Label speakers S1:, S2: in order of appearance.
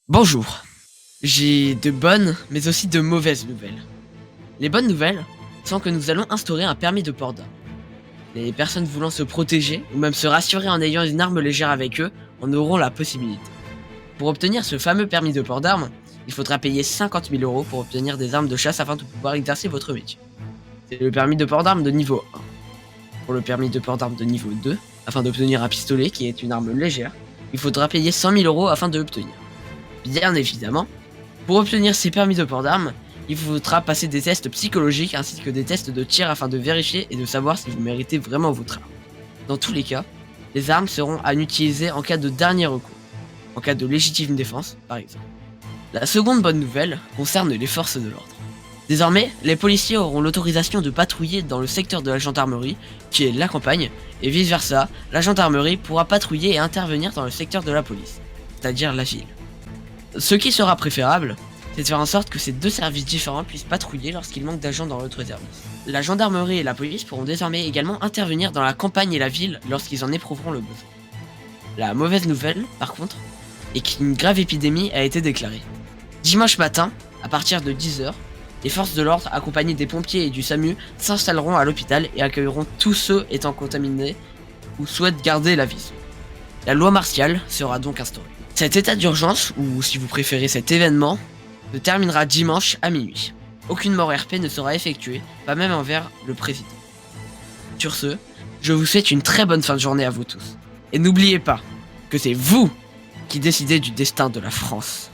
S1: Bonjour, j'ai de bonnes mais aussi de mauvaises nouvelles. Les bonnes nouvelles sont que nous allons instaurer un permis de port d'armes. Les personnes voulant se protéger ou même se rassurer en ayant une arme légère avec eux en auront la possibilité. Pour obtenir ce fameux permis de port d'armes, il faudra payer 50 000 € pour obtenir des armes de chasse afin de pouvoir exercer votre métier. C'est le permis de port d'armes de niveau 1. Pour le permis de port d'armes de niveau 2, afin d'obtenir un pistolet qui est une arme légère, il faudra payer 100 000 € afin de l'obtenir. Bien évidemment, pour obtenir ces permis de port d'armes, il vous faudra passer des tests psychologiques ainsi que des tests de tir afin de vérifier et de savoir si vous méritez vraiment votre arme. Dans tous les cas, les armes seront à utiliser en cas de dernier recours, en cas de légitime défense par exemple. La seconde bonne nouvelle concerne les forces de l'ordre. Désormais, les policiers auront l'autorisation de patrouiller dans le secteur de la gendarmerie, qui est la campagne, et vice versa, la gendarmerie pourra patrouiller et intervenir dans le secteur de la police, c'est-à-dire la ville. Ce qui sera préférable, c'est de faire en sorte que ces deux services différents puissent patrouiller lorsqu'il manque d'agents dans l'autre service. La gendarmerie et la police pourront désormais également intervenir dans la campagne et la ville lorsqu'ils en éprouveront le besoin. La mauvaise nouvelle, par contre, est qu'une grave épidémie a été déclarée. Dimanche matin, à partir de 10 h, les forces de l'ordre, accompagnées des pompiers et du SAMU, s'installeront à l'hôpital et accueilleront tous ceux étant contaminés ou souhaitent garder la vie. La loi martiale sera donc instaurée. Cet état d'urgence, ou si vous préférez cet événement, se terminera dimanche à minuit. Aucune mort RP ne sera effectuée, pas même envers le président. Sur ce, je vous souhaite une très bonne fin de journée à vous tous. Et n'oubliez pas que c'est vous qui décidez du destin de la France.